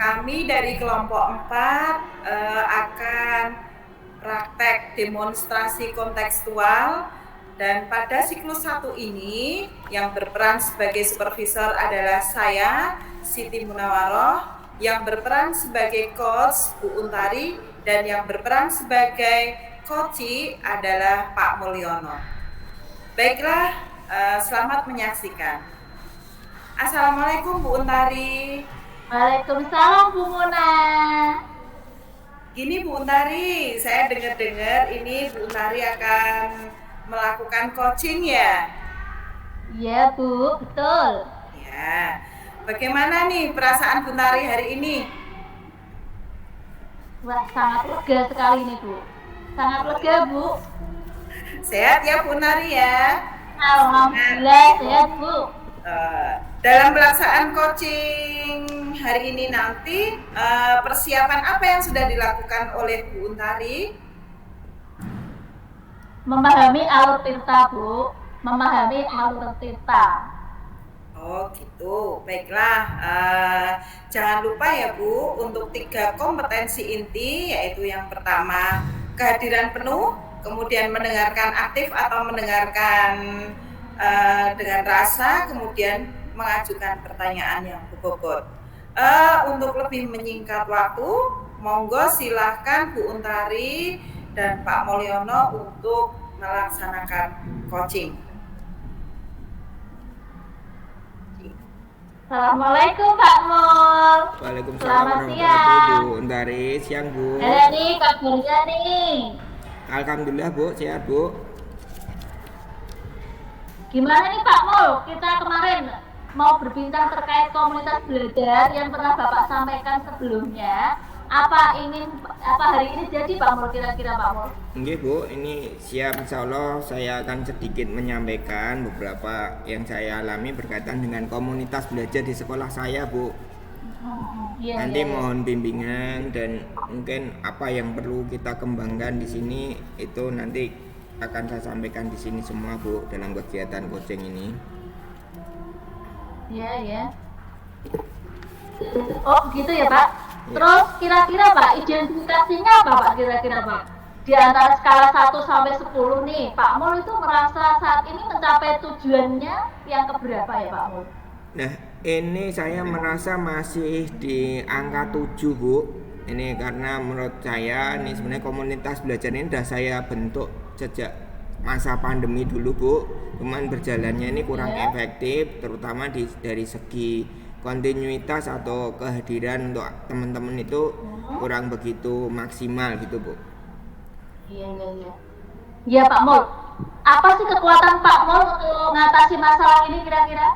Kami dari kelompok 4 akan praktek demonstrasi kontekstual, dan pada siklus 1 ini yang berperan sebagai supervisor adalah saya, Siti Munawaroh, yang berperan sebagai coach Bu Untari, dan yang berperan sebagai coachee adalah Pak Mulyono. Baiklah, selamat menyaksikan. Assalamualaikum Bu Untari. Waalaikumsalam Bu Muna. Gini Bu Untari, saya dengar-dengar ini Bu Untari akan melakukan coaching ya? Iya Bu, betul. Ya. Bagaimana nih perasaan Bu Untari hari ini? Wah, sangat lega sekali nih Bu. Sangat lega Bu. Sehat ya Bu Untari ya? Alhamdulillah sehat Bu. Dalam pelaksanaan coaching hari ini nanti, persiapan apa yang sudah dilakukan oleh Bu Untari? Memahami alur tirta Bu. Memahami alur tirta. Oh gitu, baiklah. Jangan lupa ya Bu, untuk 3 kompetensi inti, yaitu yang pertama kehadiran penuh, kemudian mendengarkan aktif atau mendengarkan dengan rasa, kemudian mengajukan pertanyaan yang berbobot. Untuk lebih menyingkat waktu, monggo silahkan Bu Untari dan Pak Mulyono untuk melaksanakan coaching. Assalamualaikum Pak Mul. Waalaikumsalam Selamat warahmatullahi siang. Bu Untari, siang Bu. Ada nih kabarnya nih. Alhamdulillah Bu, sehat Bu. Gimana nih Pak Mul? Kita kemarin mau berbincang terkait komunitas belajar yang pernah Bapak sampaikan sebelumnya. Apa hari ini jadi Pak Mul kira-kira Pak Mul? Nggih Bu, ini siap, insya Allah saya akan sedikit menyampaikan beberapa yang saya alami berkaitan dengan komunitas belajar di sekolah saya Bu. Nanti mohon bimbingan dan mungkin apa yang perlu kita kembangkan di sini itu nanti akan saya sampaikan di sini semua Bu dalam kegiatan coaching ini. Iya. Oh gitu ya Pak. Terus kira-kira Pak, identifikasinya apa Pak kira-kira Pak? Di antara skala 1 sampai 10 nih, Pak Mul itu merasa saat ini mencapai tujuannya yang keberapa ya Pak Mul? Nah, ini saya merasa masih di angka 7 Bu. Ini karena menurut saya ini sebenarnya komunitas belajar ini sudah saya bentuk sejak masa pandemi dulu Bu. Cuman berjalannya ini kurang efektif, terutama dari segi kontinuitas atau kehadiran untuk teman-teman itu kurang begitu maksimal gitu Bu. Iya. Iya Pak Mul. Apa sih kekuatan Pak Mul untuk mengatasi masalah ini kira-kira?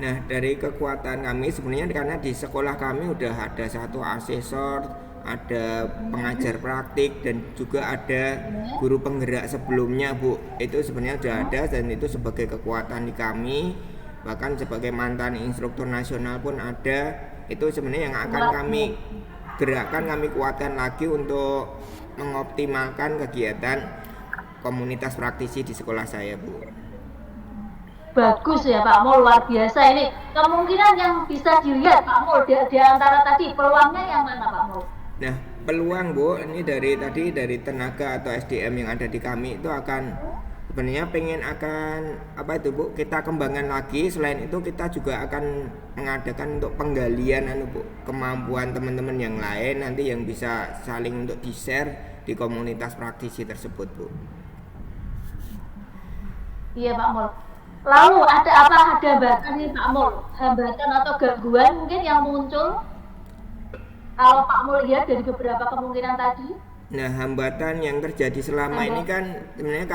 Nah, dari kekuatan kami sebenarnya karena di sekolah kami udah ada satu asesor, ada pengajar praktik, dan juga ada guru penggerak sebelumnya Bu. Itu sebenarnya sudah ada dan itu sebagai kekuatan di kami. Bahkan sebagai mantan instruktur nasional pun ada. Itu sebenarnya yang akan kami gerakkan, kami kuatkan lagi untuk mengoptimalkan kegiatan komunitas praktisi di sekolah saya Bu. Bagus ya Pak Mul, luar biasa ini. Kemungkinan yang bisa dilihat Pak Mul di antara tadi peluangnya yang mana Pak Mul? Nah, peluang Bu, ini dari tenaga atau SDM yang ada di kami itu akan sebenarnya Bu, kita kembangkan lagi. Selain itu kita juga akan mengadakan untuk penggalian Bu, kemampuan teman-teman yang lain nanti yang bisa saling untuk di-share di komunitas praktisi tersebut Bu. Iya Pak Mul. Lalu ada hambatan nih Pak Mul? Hambatan atau gangguan mungkin yang muncul? Kalau Pak Mul lihat dari beberapa kemungkinan tadi? Nah, hambatan yang terjadi selama ini kan sebenarnya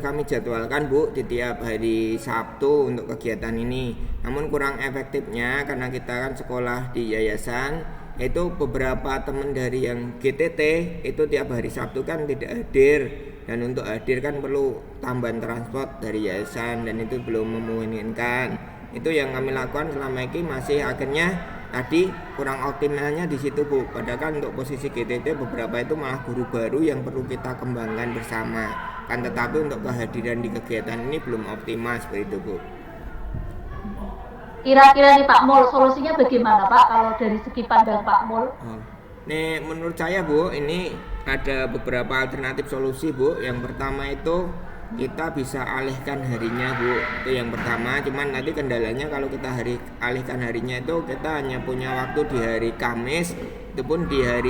kami jadwalkan Bu di tiap hari Sabtu untuk kegiatan ini. Namun kurang efektifnya karena kita kan sekolah di yayasan, itu beberapa teman dari yang GTT itu tiap hari Sabtu kan tidak hadir. Dan untuk hadir kan perlu tambahan transport dari yayasan dan itu belum memungkinkan. Itu yang kami lakukan selama ini masih akhirnya tadi kurang optimalnya di situ Bu. Padahal kan untuk posisi GTT beberapa itu malah guru baru yang perlu kita kembangkan bersama. Kan tetapi untuk kehadiran di kegiatan ini belum optimal seperti itu Bu. Kira-kira nih Pak Mul, solusinya bagaimana Pak kalau dari segi pandang Pak Mul? Oh. Nih menurut saya Bu, ini ada beberapa alternatif solusi Bu. Yang pertama itu kita bisa alihkan harinya Bu, itu yang pertama. Cuman nanti kendalanya kalau kita alihkan harinya itu kita hanya punya waktu di hari Kamis. Itu pun di hari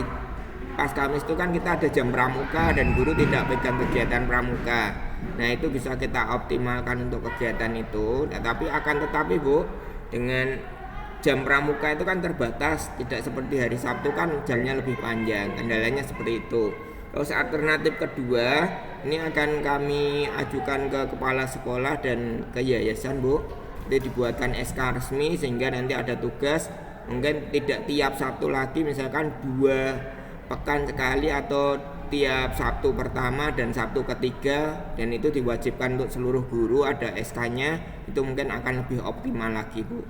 pas Kamis itu kan kita ada jam pramuka dan guru tidak pegang kegiatan pramuka. Nah itu bisa kita optimalkan untuk kegiatan itu. Tetapi Bu, dengan jam pramuka itu kan terbatas, tidak seperti hari Sabtu kan jamnya lebih panjang. Kendalanya seperti itu. Terus alternatif kedua, ini akan kami ajukan ke kepala sekolah dan ke yayasan Bu. Itu dibuatkan SK resmi sehingga nanti ada tugas, mungkin tidak tiap Sabtu lagi, misalkan 2 pekan sekali atau tiap Sabtu pertama dan Sabtu ketiga, dan itu diwajibkan untuk seluruh guru ada SK-nya. Itu mungkin akan lebih optimal lagi Bu.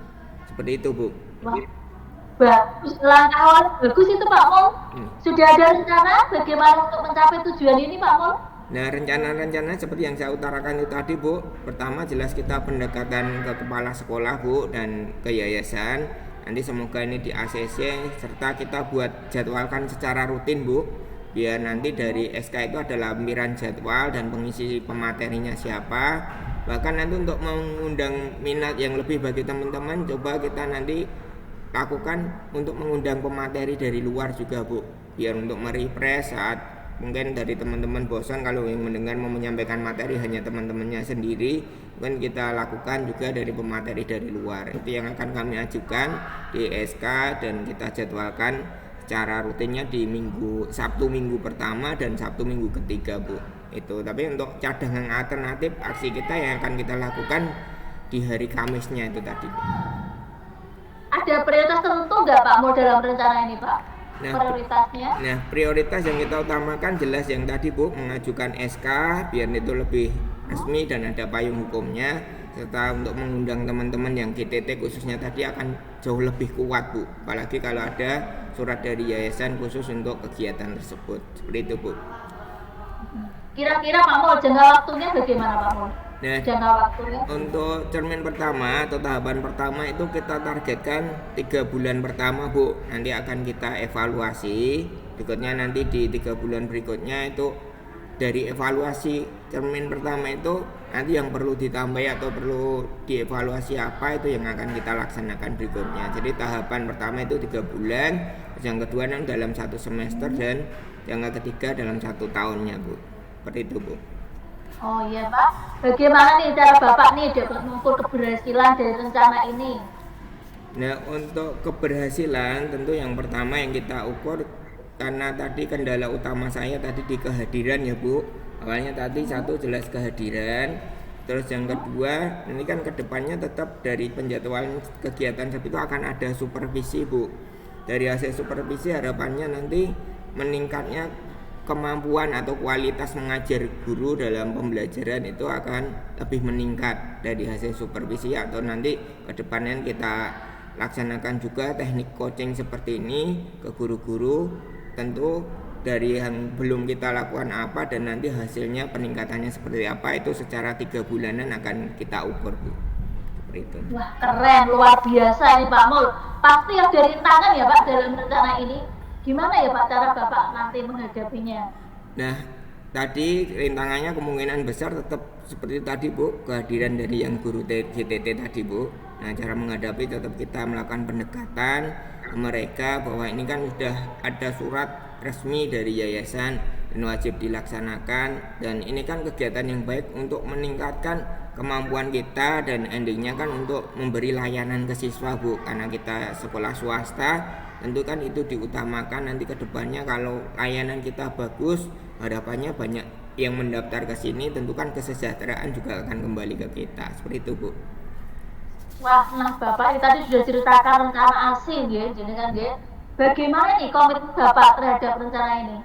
Seperti itu Bu. Bagus, langkah awal bagus itu Pak Mul. Sudah ada rencana bagaimana untuk mencapai tujuan ini Pak Mul? Nah rencana-rencana seperti yang saya utarakan itu tadi Bu. Pertama jelas kita pendekatan ke kepala sekolah Bu dan ke yayasan. Nanti semoga ini di ACC serta kita buat jadwalkan secara rutin Bu. Biar nanti dari SK itu ada lampiran jadwal dan pengisi pematerinya siapa. Bahkan nanti untuk mengundang minat yang lebih bagi teman-teman, coba kita nanti lakukan untuk mengundang pemateri dari luar juga Bu, biar untuk merefresh saat mungkin dari teman-teman bosan kalau yang mendengar mau menyampaikan materi hanya teman-temannya sendiri, mungkin kita lakukan juga dari pemateri dari luar. Itu yang akan kami ajukan di SK dan kita jadwalkan secara rutinnya di Sabtu minggu pertama dan Sabtu minggu ketiga Bu. Itu tapi untuk cadangan alternatif aksi kita yang akan kita lakukan di hari Kamisnya itu tadi Bu. Ada prioritas tertentu nggak Pak Mul dalam rencana ini Pak? Prioritasnya? Nah prioritas yang kita utamakan jelas yang tadi Bu, mengajukan SK biar itu lebih resmi dan ada payung hukumnya, serta untuk mengundang teman-teman yang GTT khususnya tadi akan jauh lebih kuat Bu, apalagi kalau ada surat dari yayasan khusus untuk kegiatan tersebut. Seperti itu Bu. Kira-kira Pak Mul jangka waktunya bagaimana Pak Mul? Nah, jangka waktunya untuk cermin pertama atau tahapan pertama itu kita targetkan 3 bulan pertama Bu. Nanti akan kita evaluasi. Berikutnya nanti di 3 bulan berikutnya itu dari evaluasi cermin pertama itu nanti yang perlu ditambah atau perlu dievaluasi apa itu yang akan kita laksanakan berikutnya. Jadi tahapan pertama itu 3 bulan, yang kedua nanti dalam 1 semester dan yang ketiga dalam 1 tahunnya Bu. Seperti itu Bu. Oh iya Pak, bagaimana nih cara Bapak nih dapat mengukur keberhasilan dari rencana ini? Nah untuk keberhasilan tentu yang pertama yang kita ukur, karena tadi kendala utama saya tadi di kehadiran ya Bu. Awalnya tadi satu jelas kehadiran, terus yang kedua ini kan kedepannya tetap dari penjadwalan kegiatan seperti itu akan ada supervisi Bu. Dari hasil supervisi harapannya nanti meningkatnya kemampuan atau kualitas mengajar guru dalam pembelajaran itu akan lebih meningkat dari hasil supervisi, atau nanti ke depannya kita laksanakan juga teknik coaching seperti ini ke guru-guru, tentu dari yang belum kita lakukan apa dan nanti hasilnya peningkatannya seperti apa itu secara 3 bulanan akan kita ukur Bu. Seperti itu. Wah keren, luar biasa nih Pak Mul. Pasti ada rintangan ya Pak dalam rencana ini. Gimana ya Pak cara Bapak nanti menghadapinya? Nah, tadi rintangannya kemungkinan besar tetap seperti tadi Bu, kehadiran dari yang guru GTT tadi Bu. Nah, cara menghadapi tetap kita melakukan pendekatan ke mereka bahwa ini kan sudah ada surat resmi dari yayasan dan wajib dilaksanakan, dan ini kan kegiatan yang baik untuk meningkatkan kemampuan kita dan endingnya kan untuk memberi layanan ke siswa Bu, karena kita sekolah swasta. Tentu kan itu diutamakan nanti ke depannya kalau layanan kita bagus, harapannya banyak yang mendaftar ke sini, tentu kan kesejahteraan juga akan kembali ke kita. Seperti itu Bu. Wah, nah Bapak ini tadi sudah ceritakan rencana asing ya, jadi kan ya. Bagaimana nih komitmen Bapak terhadap rencana ini?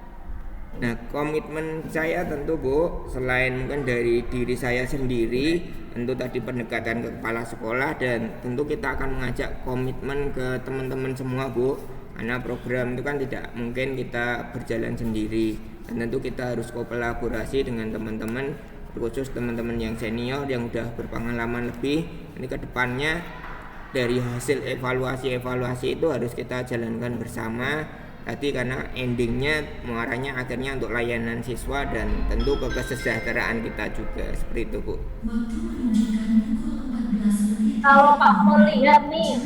Nah, komitmen saya tentu Bu, selain mungkin dari diri saya sendiri, tentu tadi pendekatan ke kepala sekolah, dan tentu kita akan mengajak komitmen ke teman-teman semua Bu, karena program itu kan tidak mungkin kita berjalan sendiri, dan tentu kita harus kolaborasi dengan teman-teman, khusus teman-teman yang senior yang udah berpengalaman lebih. Ini ke depannya dari hasil evaluasi itu harus kita jalankan bersama tadi, karena endingnya muaranya akhirnya untuk layanan siswa dan tentu ke kesejahteraan kita juga, seperti itu Bu. Kalau Pak Mul lihat nih,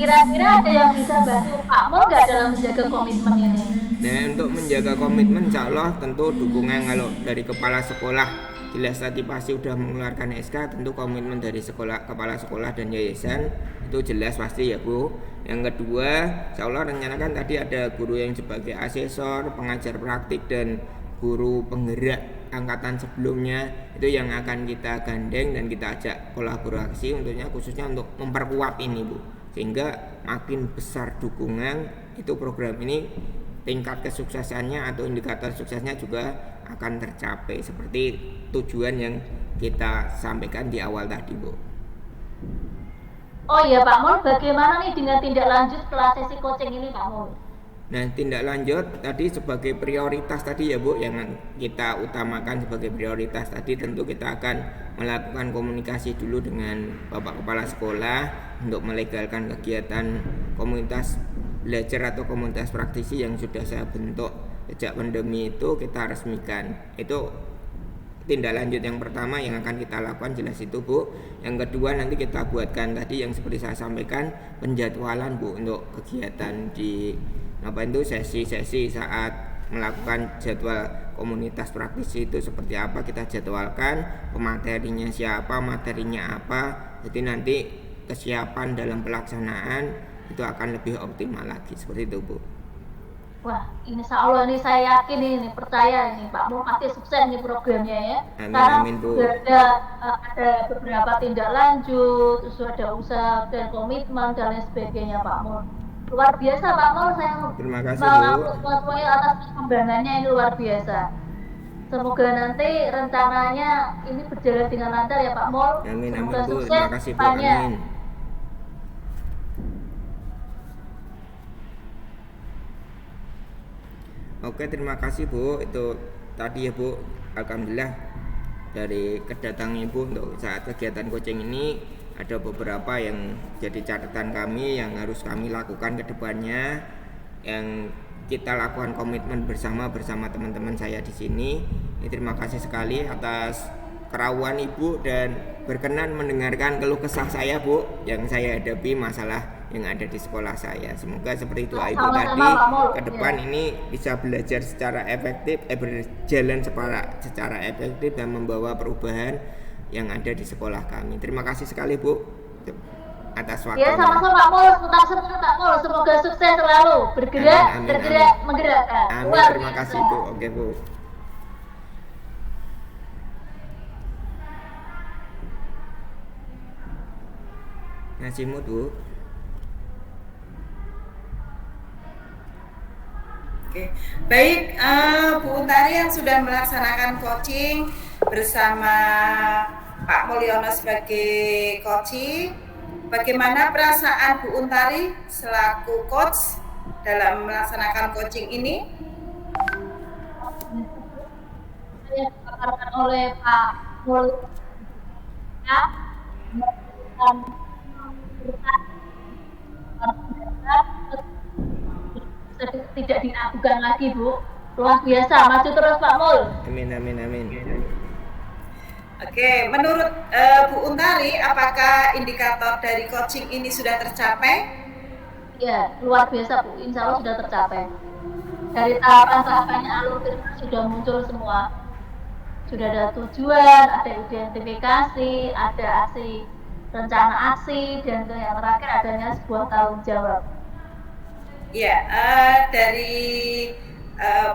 kira-kira ada yang bisa bantu Pak Mul nggak dalam menjaga komitmen ini? Nah, untuk menjaga komitmen insya Allah tentu dukungan kalau dari kepala sekolah, jelas tadi pasti sudah mengeluarkan SK, tentu komitmen dari sekolah, kepala sekolah dan yayasan itu jelas pasti ya Bu. Yang kedua, insya Allah rencanakan tadi ada guru yang sebagai asesor, pengajar praktik dan guru penggerak angkatan sebelumnya itu yang akan kita gandeng dan kita ajak kolaborasi untuknya, khususnya untuk memperkuat ini Bu, sehingga makin besar dukungan itu program ini tingkat kesuksesannya atau indikator suksesnya juga akan tercapai seperti tujuan yang kita sampaikan di awal tadi Bu. Oh iya Pak Mul, bagaimana nih dengan tindak lanjut setelah sesi coaching ini Pak Mul? Nah, tindak lanjut tadi sebagai prioritas tadi ya Bu, yang kita utamakan sebagai prioritas tadi tentu kita akan melakukan komunikasi dulu dengan Bapak Kepala Sekolah untuk melegalkan kegiatan komunitas belajar atau komunitas praktisi yang sudah saya bentuk sejak pandemi itu kita resmikan. Itu tindak lanjut yang pertama yang akan kita lakukan, jelas itu Bu. Yang kedua nanti kita buatkan tadi yang seperti saya sampaikan penjadwalan Bu untuk kegiatan di sesi-sesi saat melakukan jadwal komunitas praktisi itu seperti apa kita jadwalkan, pematerinya siapa, materinya apa, jadi nanti kesiapan dalam pelaksanaan itu akan lebih optimal lagi, seperti itu Bu. Wah, insya Allah nih saya yakin ini percaya ini Pak Mul pasti sukses nih programnya ya. Amin Bu. Ada beberapa tindak lanjut, terus ada usaha dan komitmen dan lain sebagainya Pak Mul. Luar biasa Pak Mul, saya terima kasih Bu atas perkembangannya, ini luar biasa. Semoga nanti rencananya ini berjalan dengan lancar ya Pak Mul. Amin Semoga Bu, sukses terima kasih Bu, amin. Oke, terima kasih Bu. Itu tadi ya Bu, alhamdulillah dari kedatangan Ibu untuk saat kegiatan coaching ini ada beberapa yang jadi catatan kami yang harus kami lakukan ke depannya, yang kita lakukan komitmen bersama teman-teman saya di sini. Ini terima kasih sekali atas kerawan Ibu dan berkenan mendengarkan keluh kesah saya Bu yang saya hadapi masalah yang ada di sekolah saya. Semoga seperti itu Ibu tadi ke depan ini bisa belajar secara efektif, berjalan secara efektif dan membawa perubahan yang ada di sekolah kami. Terima kasih sekali Bu atas waktunya. Ya sama-sama Pak Mul, tetap semangat Pak Mul, semoga sukses selalu bergerak, menggerakkan. Amin, terima kasih Bu. Oke Bu. Nasimu Bu. Oke, baik Bu Untari yang sudah melaksanakan coaching bersama Pak Mulyono sebagai coach, bagaimana perasaan Bu Untari selaku coach dalam melaksanakan coaching ini? Yang dipaparkan oleh Pak Mulyono tidak diragukan lagi Bu, luar biasa, maju terus Pak Mul. Amin. Oke, menurut Bu Untari, apakah indikator dari coaching ini sudah tercapai? Ya, luar biasa Bu, insya Allah sudah tercapai. Dari tahapan-tahapannya alur sudah muncul semua. Sudah ada tujuan, ada identifikasi, ada aksi, rencana aksi, dan yang terakhir adanya sebuah tanggung jawab. Ya, dari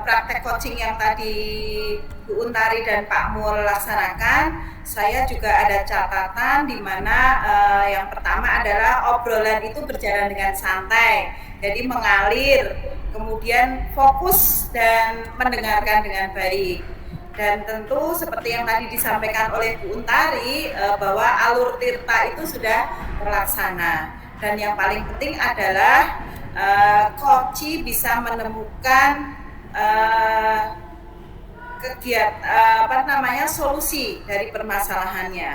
praktek coaching yang tadi Bu Untari dan Pak Mul laksanakan, saya juga ada catatan di mana yang pertama adalah obrolan itu berjalan dengan santai, jadi mengalir, kemudian fokus dan mendengarkan dengan baik. Dan tentu seperti yang tadi disampaikan oleh Bu Untari bahwa alur tirta itu sudah terlaksana. Dan yang paling penting adalah coach bisa menemukan solusi dari permasalahannya,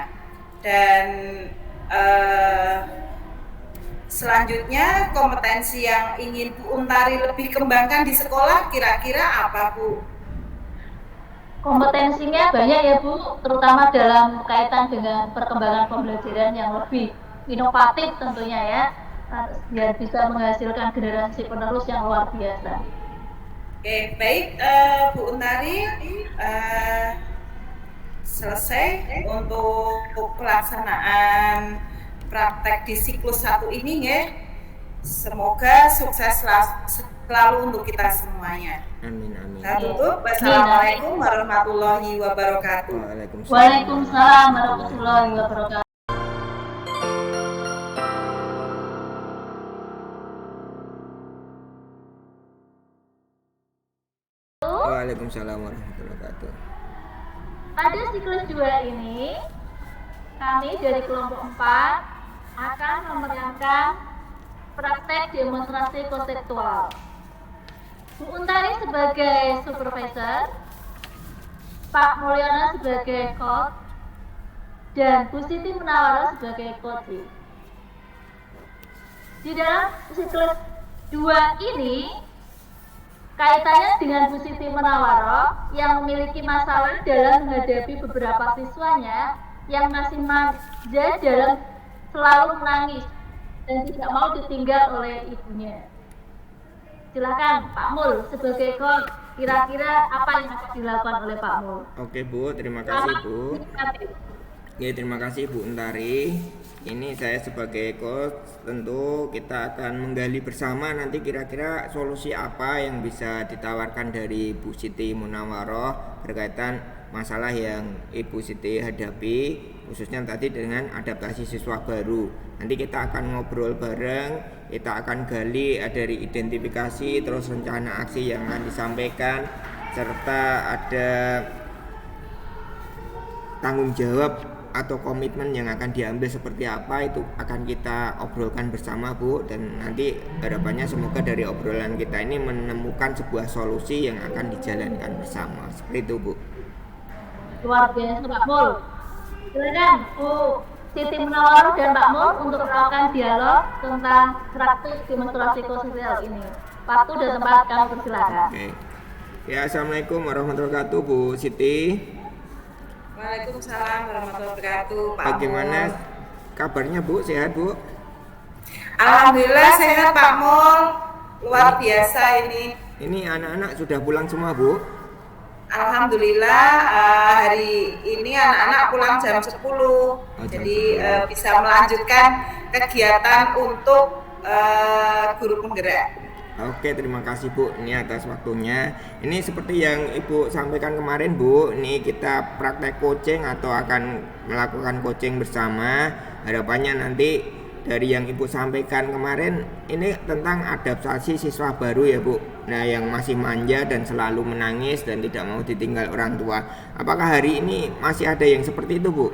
dan Selanjutnya, kompetensi yang ingin Bu Untari lebih kembangkan di sekolah kira-kira apa, Bu? Kompetensinya banyak ya Bu, terutama dalam kaitan dengan perkembangan pembelajaran yang lebih inovatif tentunya ya, biar bisa menghasilkan generasi penerus yang luar biasa. Oke, baik Bu Untari, selesai untuk pelaksanaan praktek di siklus 1 ini ya. Semoga sukses selalu untuk kita semuanya. Amin, amin. Saya tutup. Wassalamualaikum warahmatullahi wabarakatuh. Waalaikumsalam warahmatullahi wabarakatuh. Waalaikumsalam warahmatullahi wabarakatuh. Pada siklus 2 ini, kami dari kelompok 4 akan memeriahkan praktek demonstrasi konseptual. Bu Untari sebagai supervisor, Pak Mulyono sebagai coach, dan Bu Siti Munawwaroh sebagai coach. Di dalam siklus 2 ini, kaitannya dengan Bu Siti Munawwaroh yang memiliki masalah dalam menghadapi beberapa siswanya yang masih manja dalam selalu menangis dan tidak mau ditinggal oleh ibunya. Silakan Pak Mul sebagai coach, kira-kira apa yang akan dilakukan oleh Pak Mul? Oke Bu, terima kasih Bu. Ya, terima kasih Bu Untari. Ini saya sebagai coach, tentu kita akan menggali bersama nanti kira-kira solusi apa yang bisa ditawarkan dari Bu Siti Munawwaroh berkaitan masalah yang Ibu Siti hadapi, khususnya tadi dengan adaptasi siswa baru. Nanti kita akan ngobrol bareng, kita akan gali dari identifikasi, terus rencana aksi yang akan disampaikan, serta ada tanggung jawab atau komitmen yang akan diambil seperti apa, itu akan kita obrolkan bersama Bu. Dan nanti harapannya semoga dari obrolan kita ini menemukan sebuah solusi yang akan dijalankan bersama. Seperti itu Bu. Luar biasa Pak Mul. Silakan Bu Siti Munawwaroh dan Pak Mul untuk melakukan dialog tentang praktik demonstrasi sosial ini. Waktu dan tempat kami persilakan. Oke. Ya, assalamualaikum warahmatullahi wabarakatuh Bu Siti. Waalaikumsalam warahmatullahi wabarakatuh, Pak. Bagaimana kabarnya Bu? Sehat Bu? Alhamdulillah sehat Pak Mul. Luar biasa ini. Ini anak-anak sudah pulang semua Bu? Alhamdulillah hari ini anak-anak pulang jam 10. Jadi bisa melanjutkan kegiatan untuk guru penggerak. Oke, terima kasih Bu ini atas waktunya. Ini seperti yang Ibu sampaikan kemarin Bu, ini kita praktek coaching atau akan melakukan coaching bersama. Harapannya nanti dari yang Ibu sampaikan kemarin ini tentang adaptasi siswa baru ya Bu. Nah, yang masih manja dan selalu menangis dan tidak mau ditinggal orang tua. Apakah hari ini masih ada yang seperti itu Bu?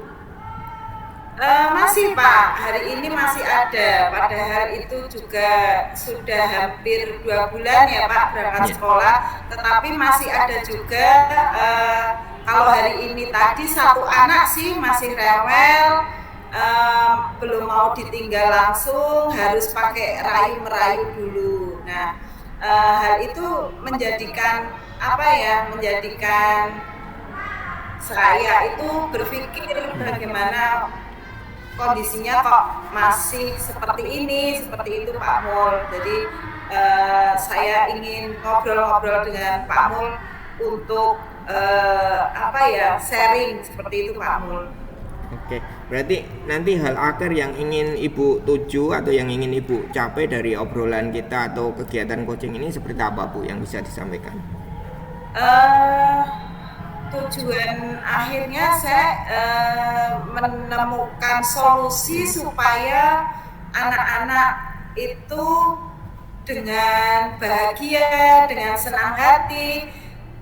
Masih Pak, hari ini masih ada. Padahal itu juga sudah hampir 2 bulan ya Pak berangkat sekolah. Tetapi masih ada juga kalau hari ini tadi 1 anak sih masih rewel, belum mau ditinggal langsung, harus pakai rayu-merayu dulu. Nah, hal itu menjadikan menjadikan saya itu berpikir bagaimana kondisinya kok masih seperti ini, seperti itu Pak Mul. Jadi saya ingin ngobrol-ngobrol dengan Pak Mul untuk sharing seperti itu Pak Mul. Oke, berarti nanti hal akhir yang ingin Ibu tuju atau yang ingin Ibu capai dari obrolan kita atau kegiatan coaching ini seperti apa Bu yang bisa disampaikan? Tujuan akhirnya saya menemukan solusi supaya anak-anak itu dengan bahagia, dengan senang hati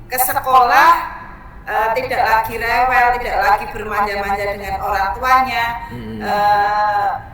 ke sekolah, tidak lagi rewel, tidak lagi bermanja-manja dengan orang tuanya.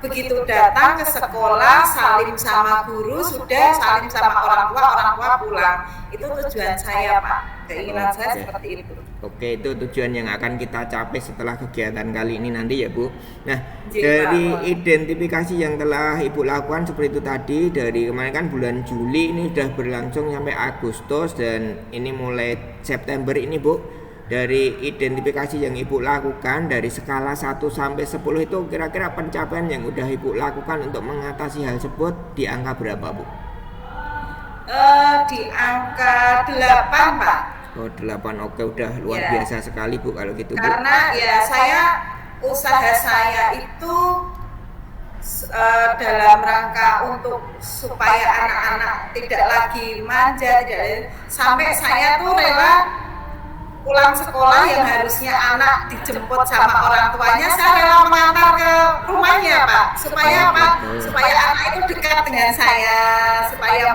Begitu datang ke sekolah, salim sama guru, sudah salim sama orang tua pulang. Itu tujuan saya Pak, keinginan saya seperti itu. Oke, itu tujuan yang akan kita capai setelah kegiatan kali ini nanti ya Bu. Nah, Iya, dari Pak. identifikasi yang telah Ibu lakukan seperti itu tadi, dari kemarin kan bulan Juli ini sudah berlangsung sampai Agustus dan ini mulai September ini Bu. Dari identifikasi yang Ibu lakukan dari skala 1 sampai 10 itu kira-kira pencapaian yang udah Ibu lakukan untuk mengatasi hal tersebut di angka berapa Bu? Di angka 8 Pak. Oh 8, oke udah luar Ya. biasa sekali Bu kalau gitu Bu. Karena ya usaha saya itu dalam rangka untuk supaya anak-anak tidak lagi manja, sampai saya tuh rela pulang sekolah yang harusnya anak dijemput sama orang tuanya, saya rela mengantar ke rumahnya Pak, supaya apa? Supaya anak itu dekat dengan saya, supaya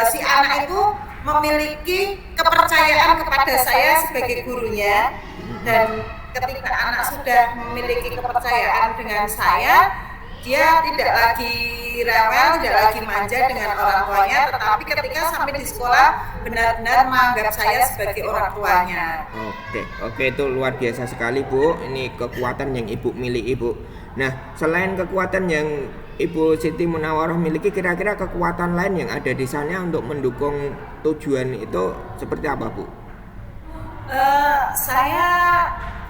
si anak itu memiliki kepercayaan kepada saya sebagai gurunya, dan ketika anak sudah memiliki kepercayaan dengan saya, dia tidak lagi rewel, tidak lagi manja dengan orang tuanya, tetapi ketika sampai di sekolah benar-benar menganggap saya sebagai orang tuanya. Oke, itu luar biasa sekali Bu. Ini kekuatan yang Ibu miliki Bu. Nah, selain kekuatan yang Ibu Siti Munawaroh miliki, kira-kira kekuatan lain yang ada di sana untuk mendukung tujuan itu seperti apa Bu? Saya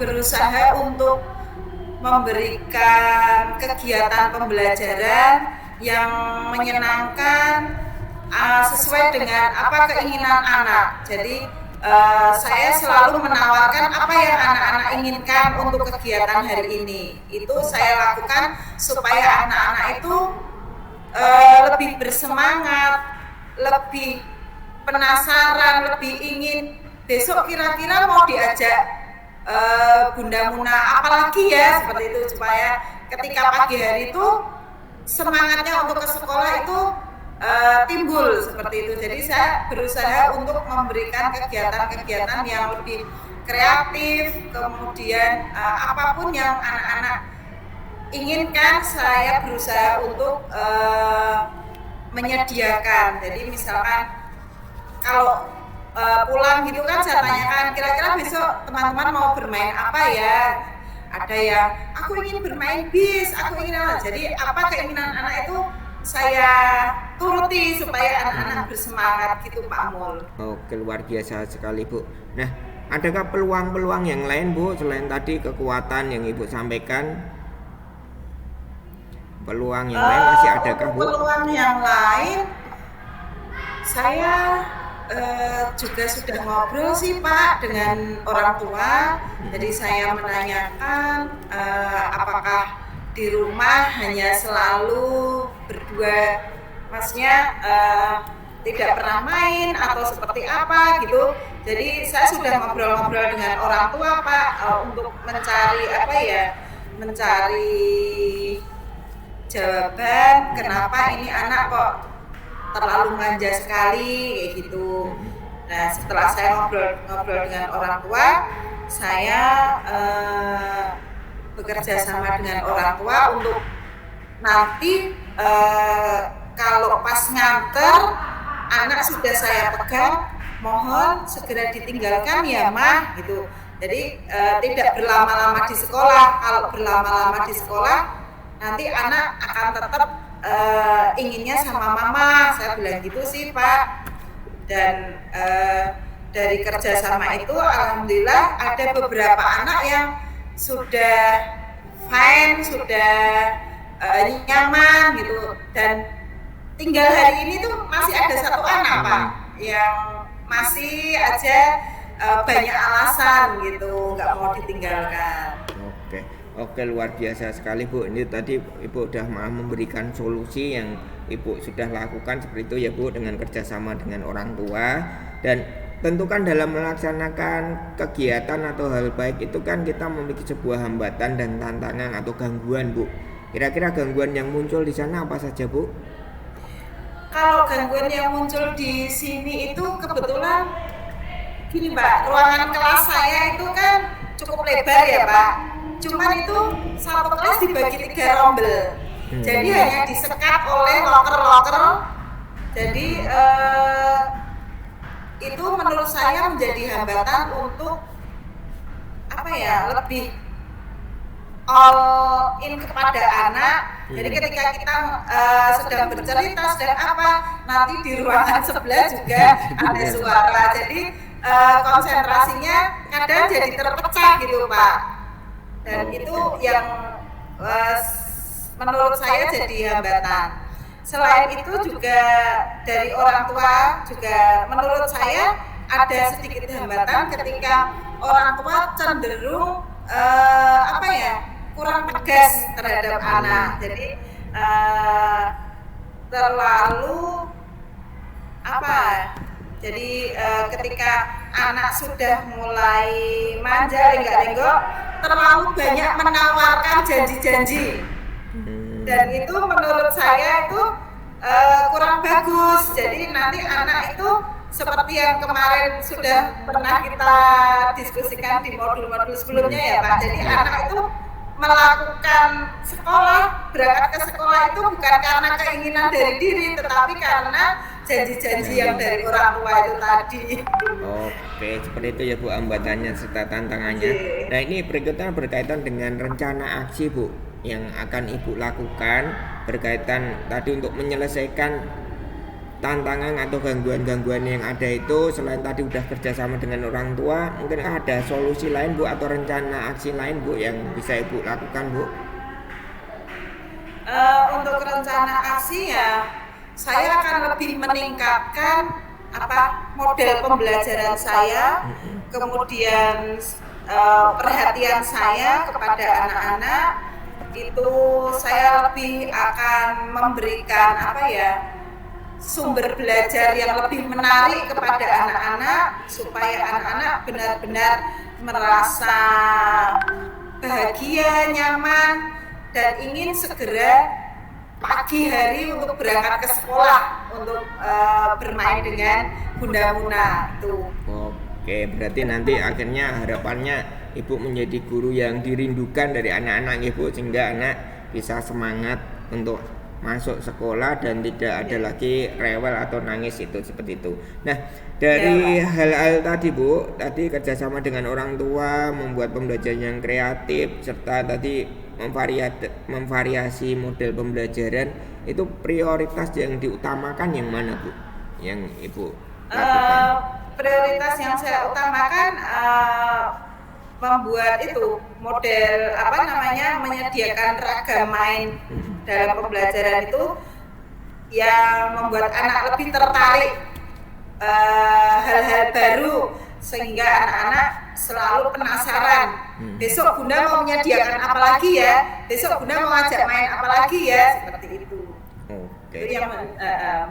berusaha untuk memberikan kegiatan pembelajaran yang menyenangkan sesuai dengan apa keinginan anak. Jadi saya selalu menawarkan apa yang anak-anak inginkan untuk kegiatan hari ini. Itu saya lakukan supaya anak-anak itu lebih bersemangat, lebih penasaran, lebih ingin besok kira-kira mau diajak Bunda Muna apalagi ya, seperti itu, supaya ketika pagi hari itu semangatnya untuk ke sekolah itu timbul seperti itu. Jadi saya berusaha untuk memberikan kegiatan-kegiatan yang lebih kreatif, kemudian apapun yang anak-anak inginkan saya berusaha untuk menyediakan. Jadi misalkan kalau pulang gitu kan saya tanyakan kira-kira besok teman-teman mau bermain apa ya. Ada yang aku ingin bermain bis, aku ingin apa. Jadi apa keinginan anak itu saya turuti supaya anak-anak bersemangat gitu Pak Mul. Oke, luar biasa sekali Bu. Nah, adakah peluang-peluang yang lain Bu selain tadi kekuatan yang Ibu sampaikan? Peluang yang lain masih adakah Bu? Peluang yang lain saya juga sudah ngobrol sih Pak dengan orang tua. Jadi saya menanyakan apakah di rumah hanya selalu berdua, maksudnya tidak pernah main atau seperti apa gitu. Jadi saya sudah ngobrol-ngobrol dengan orang tua Pak untuk mencari jawaban kenapa ini anak kok terlalu manja sekali kayak gitu. Nah setelah saya ngobrol dengan orang tua, saya bekerja sama dengan orang tua untuk nanti kalau pas nganter anak sudah saya pegang, mohon segera ditinggalkan ya Mah gitu. Jadi tidak berlama-lama di sekolah. Kalau berlama-lama di sekolah nanti anak akan tetap inginnya sama mama, saya bilang gitu sih Pak. Dan dari kerjasama itu alhamdulillah ada beberapa anak yang sudah fine, sudah nyaman gitu, dan tinggal hari ini tuh masih ada satu anak Pak yang masih aja banyak alasan gitu nggak mau ditinggalkan. Oke, luar biasa sekali Bu. Ini tadi Ibu sudah memberikan solusi yang Ibu sudah lakukan seperti itu ya Bu, dengan kerjasama dengan orang tua. Dan tentu kan dalam melaksanakan kegiatan atau hal baik itu kan kita memiliki sebuah hambatan dan tantangan atau gangguan Bu. Kira-kira gangguan yang muncul di sana apa saja Bu? Kalau gangguan yang muncul di sini itu kebetulan gini Pak, ruangan kelas saya itu kan cukup lebar ya Pak. Cuman itu satu kelas dibagi 3 rombel. Jadi hanya disekat oleh loker-loker. Jadi itu menurut saya menjadi hambatan untuk lebih all in kepada anak. Jadi ketika kita sedang bercerita, sedang nanti di ruangan sebelah juga ada suara. Jadi konsentrasinya kadang jadi terpecah gitu Pak. Dan itu yang menurut saya jadi hambatan. Selain itu juga dari orang tua juga menurut saya ada sedikit hambatan ketika orang tua cenderung kurang tegas terhadap anak. Jadi terlalu jadi ketika anak sudah mulai manja lenggak-lenggok, terlalu banyak menawarkan janji-janji. Dan itu menurut saya itu kurang bagus. Jadi nanti anak itu seperti yang kemarin sudah pernah kita diskusikan di modul-modul sebelumnya ya Pak. Jadi anak itu melakukan berangkat ke sekolah itu bukan karena keinginan dari diri, tetapi karena janji-janji yang dari orang tua itu tadi. Oke, seperti itu ya Bu hambatannya serta tantangannya. Nah ini berikutnya berkaitan dengan rencana aksi Bu yang akan Ibu lakukan berkaitan tadi untuk menyelesaikan tantangan atau gangguan-gangguan yang ada itu. Selain tadi udah kerjasama dengan orang tua, mungkin ada solusi lain Bu atau rencana aksi lain Bu yang bisa Ibu lakukan Bu? Untuk rencana aksi ya saya akan lebih meningkatkan model pembelajaran saya, kemudian perhatian saya kepada anak-anak. Itu saya lebih akan memberikan sumber belajar yang lebih menarik kepada anak-anak supaya anak-anak benar-benar merasa bahagia, nyaman, dan ingin segera pagi hari untuk berangkat ke sekolah untuk bermain dengan bunda-bunda itu. Oke, berarti nanti akhirnya harapannya Ibu menjadi guru yang dirindukan dari anak-anak Ibu, sehingga anak bisa semangat untuk masuk sekolah dan tidak ada lagi rewel atau nangis itu seperti itu. Nah, dari hal-hal tadi Bu, tadi kerjasama dengan orang tua, membuat pembelajaran yang kreatif, serta tadi memvariasi model pembelajaran, itu prioritas yang diutamakan yang mana Bu? Yang Ibu lakukan? Prioritas yang saya utamakan membuat itu model menyediakan ragam main dalam pembelajaran itu yang membuat anak lebih tertarik hal-hal baru, sehingga anak-anak selalu penasaran. Besok Bunda mau menyediakan apa lagi ya? Besok Bunda mau ajak main apa lagi ya? Seperti itu. Itu yang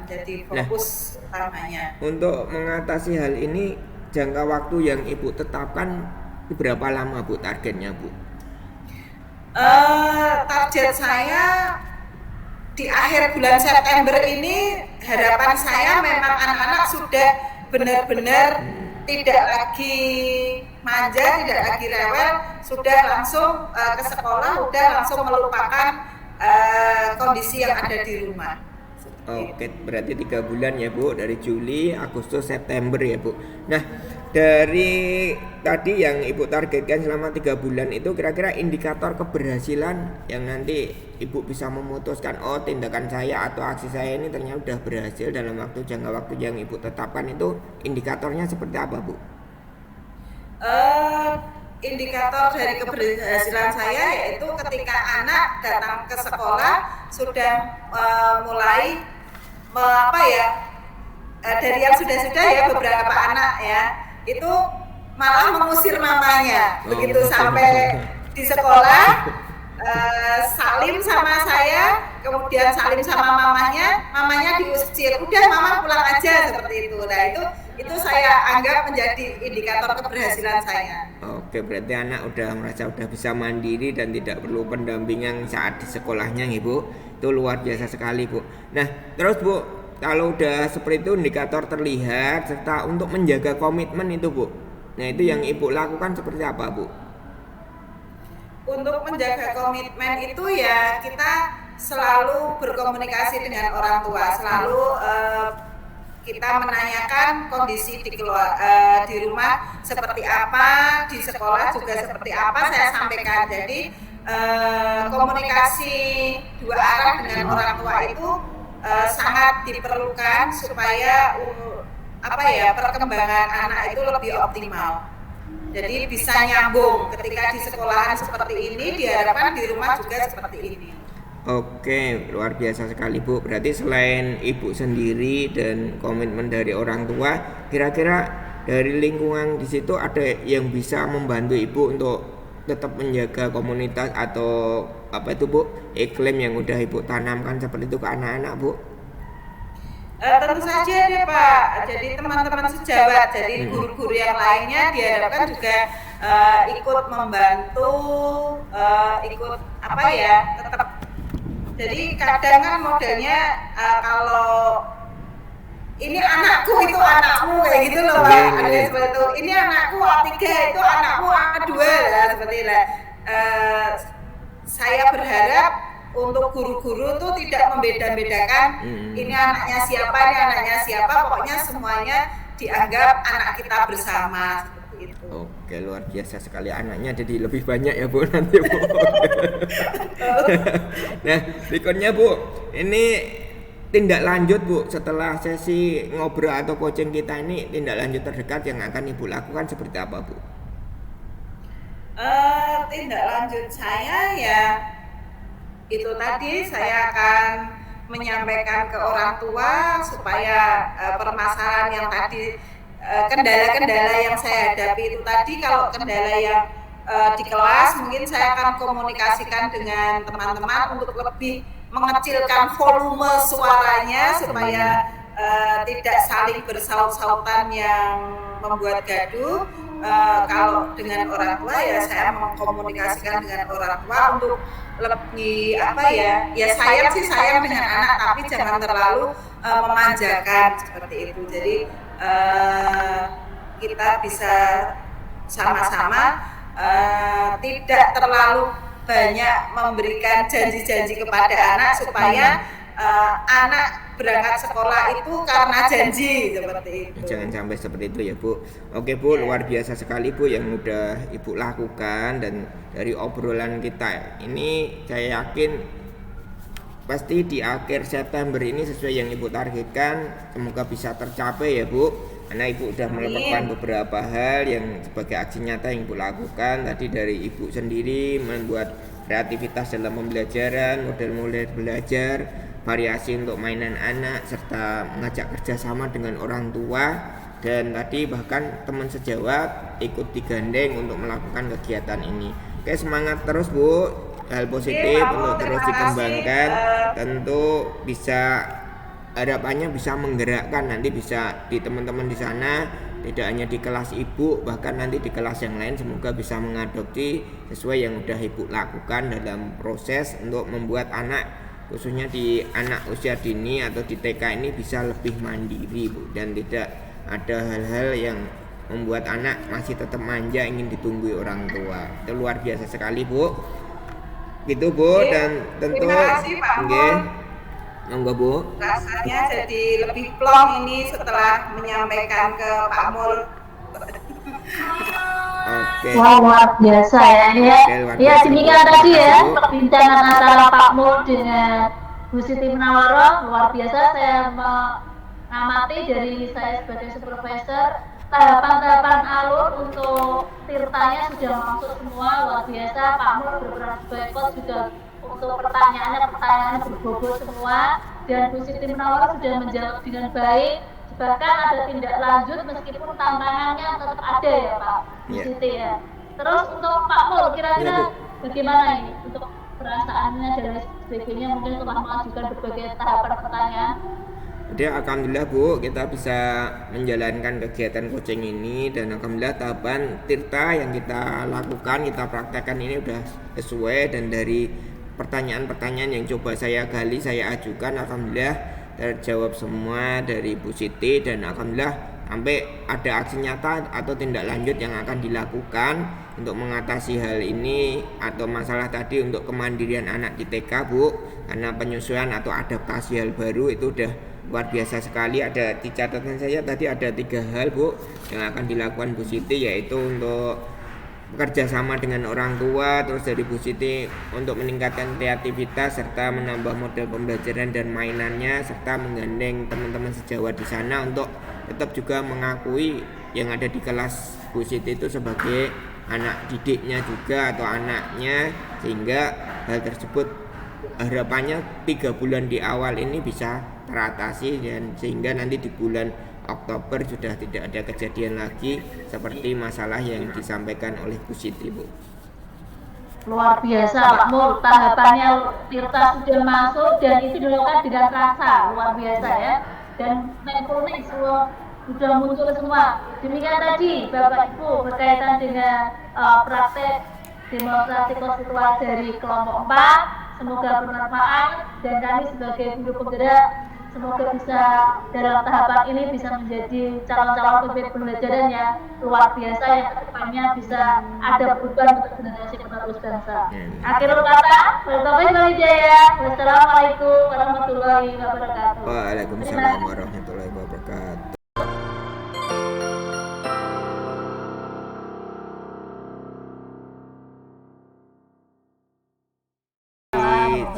menjadi fokus utamanya. Untuk mengatasi hal ini, jangka waktu yang Ibu tetapkan berapa lama Bu targetnya Bu? Target saya di akhir bulan September ini, harapan saya memang anak-anak sudah benar-benar tidak lagi manja, tidak lagi rewel, sudah langsung ke sekolah, sudah langsung melupakan kondisi yang ada di rumah. Oke, berarti 3 bulan ya Bu, dari Juli, Agustus, September ya Bu. Nah, dari tadi yang Ibu targetkan selama 3 bulan itu, kira-kira indikator keberhasilan yang nanti Ibu bisa memutuskan, oh tindakan saya atau aksi saya ini ternyata sudah berhasil dalam jangka waktu yang Ibu tetapkan, itu indikatornya seperti apa Bu? Indikator dari keberhasilan saya yaitu ketika anak datang ke sekolah sudah mulai dari yang sudah ya beberapa anak ya itu malah mengusir mamanya. Begitu sampai di sekolah salim sama saya, kemudian salim sama mamanya diusir, udah mama pulang aja, seperti itu. Nah itu saya anggap menjadi indikator keberhasilan saya. Oke, berarti anak merasa bisa mandiri dan tidak perlu pendampingan saat di sekolahnya Ibu. Itu luar biasa sekali Bu. Nah terus Bu, kalau udah seperti itu indikator terlihat, serta untuk menjaga komitmen itu Bu, nah itu yang Ibu lakukan seperti apa Bu? Untuk menjaga komitmen itu ya kita selalu berkomunikasi dengan orang tua, selalu kita menanyakan kondisi di rumah seperti apa, di sekolah juga seperti apa, saya sampaikan. Jadi komunikasi dua arah dengan orang tua itu sangat diperlukan supaya perkembangan anak itu lebih optimal. Jadi bisa nyambung ketika di sekolahan seperti ini, diharapkan di rumah juga seperti ini. Oke, luar biasa sekali Bu. Berarti selain Ibu sendiri dan komitmen dari orang tua, kira-kira dari lingkungan di situ ada yang bisa membantu Ibu untuk tetap menjaga komunitas atau apa itu Bu, iklim yang udah Ibu tanamkan seperti itu ke anak-anak Bu? Tentu saja deh Pak. Jadi teman-teman sejawat, jadi guru-guru yang lainnya diharapkan juga ikut membantu, ikut tetap. Jadi kadang kan modelnya kalau ini anakku itu anakmu kayak gitu loh Pak. Ada seperti itu. Ini anakku A3 itu anakmu A2 lah seperti itu. Saya berharap untuk guru-guru tuh tidak membeda-bedakan ini anaknya siapa, pokoknya semuanya dianggap anak kita bersama seperti itu. Oke, luar biasa sekali, anaknya jadi lebih banyak ya Bu nanti Bu. Nah, berikutnya Bu, ini tindak lanjut Bu setelah sesi ngobrol atau coaching kita ini, tindak lanjut terdekat yang akan Ibu lakukan seperti apa Bu? Tindak lanjut saya ya itu tadi, saya akan menyampaikan ke orang tua supaya permasalahan yang tadi, kendala-kendala yang saya hadapi itu tadi, kalau kendala yang di kelas mungkin saya akan komunikasikan dengan teman-teman untuk lebih mengecilkan volume suaranya supaya tidak saling bersaut-sautan yang membuat gaduh. Kalau dengan orang tua ya saya mengkomunikasikan dengan orang tua untuk lebih sayang dengan anak, tapi jangan terlalu memanjakan seperti itu. Jadi kita bisa sama-sama tidak terlalu banyak memberikan janji-janji kepada anak supaya anak berangkat sekolah itu karena janji seperti itu. Jangan sampai seperti itu ya Bu. Oke Bu, luar biasa sekali Bu yang udah Ibu lakukan, dan dari obrolan kita ini saya yakin pasti di akhir September ini sesuai yang Ibu targetkan semoga bisa tercapai ya Bu. Karena Ibu udah melakukan beberapa hal yang sebagai aksi nyata yang Ibu lakukan. Tadi dari Ibu sendiri membuat kreativitas dalam pembelajaran, model-model belajar, variasi untuk mainan anak, serta mengajak kerjasama dengan orang tua, dan tadi bahkan teman sejawat ikut digandeng untuk melakukan kegiatan ini. Oke, semangat terus Bu, hal positif untuk terus dikembangkan. Tentu bisa, harapannya bisa menggerakkan, nanti bisa di teman-teman di sana, tidak hanya di kelas Ibu, bahkan nanti di kelas yang lain semoga bisa mengadopsi sesuai yang udah Ibu lakukan dalam proses untuk membuat anak, khususnya di anak usia dini atau di TK ini, bisa lebih mandiri Bu, dan tidak ada hal-hal yang membuat anak masih tetap manja ingin ditunggui orang tua. Itu luar biasa sekali Bu. Gitu Bu, dan tentu monggo Bu. Rasanya jadi lebih plong ini setelah menyampaikan ke Pak Mul. Oke. Wah, luar biasa ya. Ya, demikian tadi ya perbincangan antara Pak Mul dengan Bu Siti Munawwaroh. Luar biasa, saya mengamati dari saya sebagai supervisor, tahapan-tahapan alur untuk tirtanya sudah masuk semua. Luar biasa, Pak Mul berperan sebagai coach juga untuk pertanyaannya berbobot semua, dan Bu Siti Munawwaroh sudah menjawab dengan baik. Bahkan ada tindak lanjut meskipun tantangannya tetap ada ya Pak Bu Siti ya. Terus untuk Pak Mul, kira-kira bagaimana ini untuk perasaannya dan sebagainya, mungkin telah mengajukan berbagai tahapan pertanyaan? Jadi alhamdulillah Bu, kita bisa menjalankan kegiatan coaching ini, dan alhamdulillah tahapan tirta yang kita lakukan, kita praktekkan ini udah sesuai, dan dari pertanyaan-pertanyaan yang coba saya gali, saya ajukan, alhamdulillah terjawab semua dari Bu Siti, dan alhamdulillah sampai ada aksi nyata atau tindak lanjut yang akan dilakukan untuk mengatasi hal ini atau masalah tadi untuk kemandirian anak di TK Bu, karena penyesuaian atau adaptasi hal baru itu udah luar biasa sekali. Ada di catatan saya tadi ada 3 hal Bu yang akan dilakukan Bu Siti, yaitu untuk bekerja sama dengan orang tua, terus dari Bu Siti untuk meningkatkan kreativitas serta menambah model pembelajaran dan mainannya, serta menggandeng teman-teman sejawat di sana untuk tetap juga mengakui yang ada di kelas Bu Siti itu sebagai anak didiknya juga atau anaknya, sehingga hal tersebut harapannya 3 bulan di awal ini bisa teratasi, dan sehingga nanti di bulan Oktober sudah tidak ada kejadian lagi seperti masalah yang disampaikan oleh Bu Siti, Bu. Luar biasa Pak Mul, tahapannya Tirta sudah masuk dan itu dilakukan dengan rasa luar biasa ya, dan mindfulness sudah muncul semua. Demikian tadi Bapak Ibu berkaitan dengan praktek demonstrasi konstitusi dari kelompok 4. Semoga bermanfaat dan kami sebagai guru penggerak semoga bisa dalam tahapan ini bisa menjadi calon-calon pemimpin pembelajaran yang luar biasa yang kedepannya bisa ada perubahan untuk generasi penerus bangsa. Akhirul kata, wassalamualaikum warahmatullahi wabarakatuh. Waalaikumsalam warahmatullahi wabarakatuh.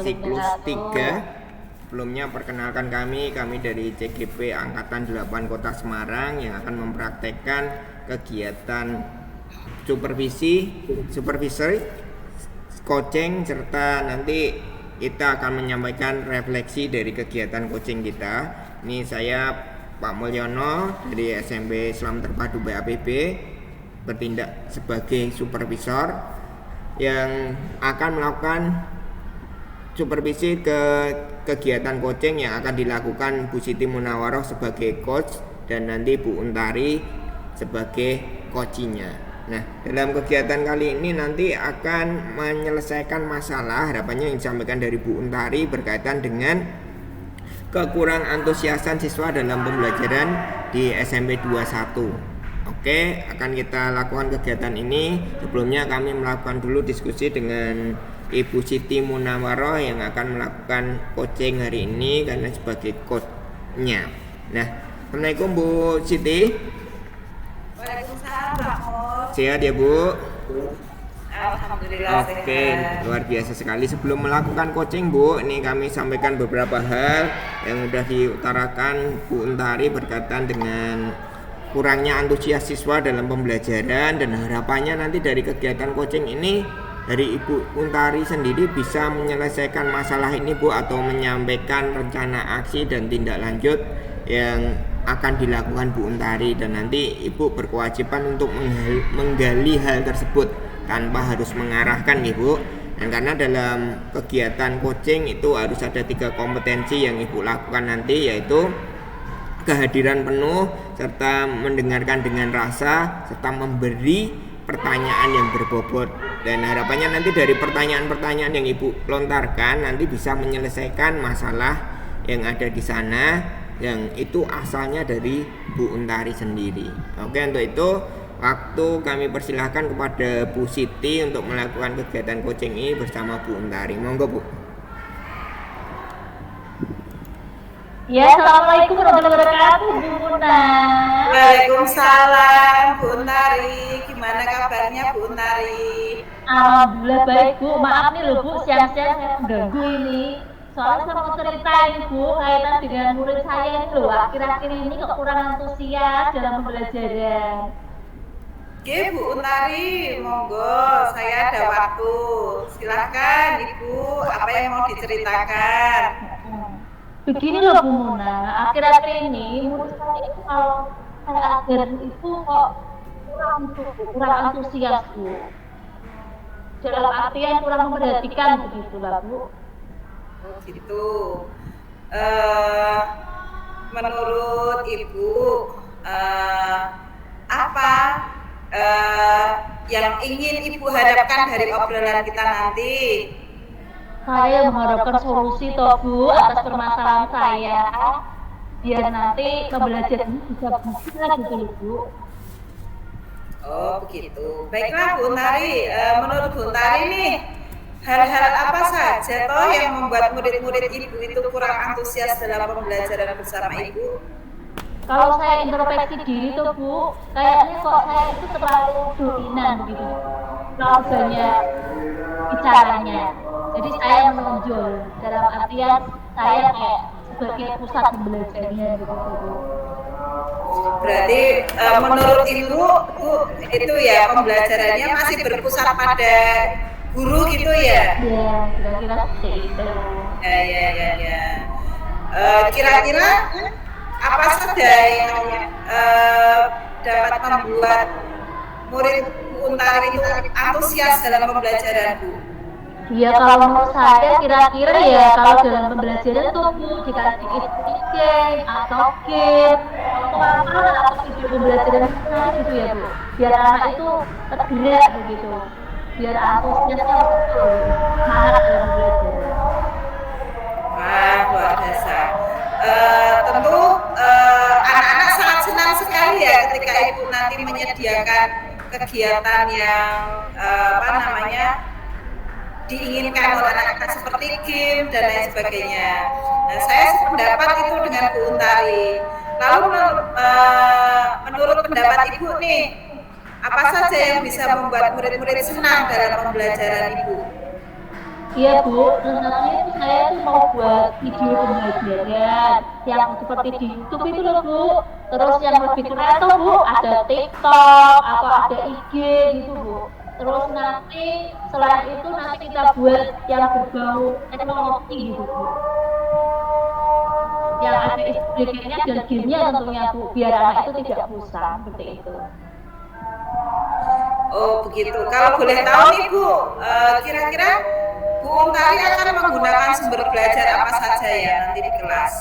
Siklus 3. Sebelumnya perkenalkan kami dari CGP Angkatan 8 Kota Semarang yang akan mempraktekkan kegiatan supervisi, coaching, serta nanti kita akan menyampaikan refleksi dari kegiatan coaching kita. Ini saya Pak Mulyono dari SMP Islam Terpadu BAPB bertindak sebagai supervisor yang akan melakukan supervisi ke kegiatan coaching yang akan dilakukan Bu Siti Munawaroh sebagai coach dan nanti Bu Untari sebagai coachingnya. Nah, dalam kegiatan kali ini nanti akan menyelesaikan masalah harapannya yang disampaikan dari Bu Untari berkaitan dengan kekurang antusiasan siswa dalam pembelajaran di SMP 21. Oke, akan kita lakukan kegiatan ini. Sebelumnya kami melakukan dulu diskusi dengan Ibu Siti Munawaroh yang akan melakukan coaching hari ini karena sebagai coachnya. Nah, Assalamualaikum Bu Siti. Waalaikumsalam Pak Mul. Sehat ya Bu? Alhamdulillah. Oke, luar biasa sekali. Sebelum melakukan coaching Bu, ini kami sampaikan beberapa hal yang sudah diutarakan Bu Untari berkaitan dengan kurangnya antusias siswa dalam pembelajaran, dan harapannya nanti dari kegiatan coaching ini dari Ibu Untari sendiri bisa menyelesaikan masalah ini Bu, atau menyampaikan rencana aksi dan tindak lanjut yang akan dilakukan Bu Untari, dan nanti Ibu berkewajiban untuk menggali hal tersebut tanpa harus mengarahkan Ibu. Dan karena dalam kegiatan coaching itu harus ada 3 kompetensi yang Ibu lakukan nanti, yaitu kehadiran penuh, serta mendengarkan dengan rasa, serta memberi pertanyaan yang berbobot. Dan harapannya nanti dari pertanyaan-pertanyaan yang Ibu lontarkan nanti bisa menyelesaikan masalah yang ada di sana, yang itu asalnya dari Bu Untari sendiri. Oke, untuk itu waktu kami persilahkan kepada Bu Siti untuk melakukan kegiatan coaching ini bersama Bu Untari. Monggo Bu. Ya, assalamualaikum warahmatullahi wabarakatuh, Bu Muna. Waalaikumsalam Bu Untari. Gimana kabarnya Bu Untari? Alhamdulillah baik Bu. Maaf nih loh Bu, siang-siang saya mengganggu ini. Soalnya saya mau cerita ini Bu, kaitan dengan murid saya ini loh. Akhir-akhir ini kok kurang antusias dalam pembelajaran. Oke Bu Untari, monggo, saya ada waktu. Silahkan Ibu, apa yang mau diceritakan? Begini loh Bu Muna, akhir-akhir ini murid saya itu kalau saya ajar itu kok kurang antusias Bu. Dalam artian kurang memperhatikan begitulah Bu. Oh gitu. Menurut Ibu apa yang ingin Ibu harapkan dari obrolan kita nanti? Saya mengharapkan solusi toh Bu atas permasalahan saya, biar nanti pembelajaran bisa berhasil gitu loh Bu. Oh begitu. Baiklah Bu Untari, menurut Bu Untari nih Hal-hal apa saja toh yang membuat murid-murid ibu itu kurang antusias dalam pembelajaran bersama ibu? Kalau saya introspeksi diri tuh Bu, kayaknya kok saya itu terlalu dominan begitu. Terlalu banyak bicaranya. Jadi saya menonjol dalam artian saya kayak sebagai pusat pembelajarannya gitu Bu. Berarti menurut ibu itu ya pembelajarannya masih berpusat pada guru gitu ya? Iya, kira-kira seperti itu. Ya. Kira-kira apa saja yang dapat membuat murid Untari itu antusias dalam pembelajaran Bu? Ya kalau menurut saya kira-kira ya kalau dalam pembelajaran tuh Bu dikasih game atau game atau apa atau video pembelajaran gitu ya Bu, biar anak itu tergerak begitu, biar antusiasnya betul semangat dalam belajar. Wah, luar biasa. Tentu anak-anak sangat senang sekali ya ketika ibu nanti menyediakan kegiatan yang diinginkan oleh anak-anak seperti game dan lain sebagainya. Nah, saya sependapat itu dengan Bu Untari. Lalu menurut pendapat ibu nih, apa saja yang bisa membuat murid-murid senang dalam pembelajaran ibu? Iya Bu, rencananya itu saya tuh mau buat video pembelajaran yang seperti di YouTube itu loh Bu. Terus yang lebih keren tuh Bu, ada TikTok atau ada IG gitu Bu. Terus nanti selain itu nanti kita buat yang berbau teknologi gitu Bu. Yang ada istrinya dan gamenya tentunya Bu, biar anak itu tidak bosan seperti itu. Oh begitu. Kalau boleh tahu nih Bu, kira-kira Bu Untari akan menggunakan sumber belajar apa saja ya nanti di kelas?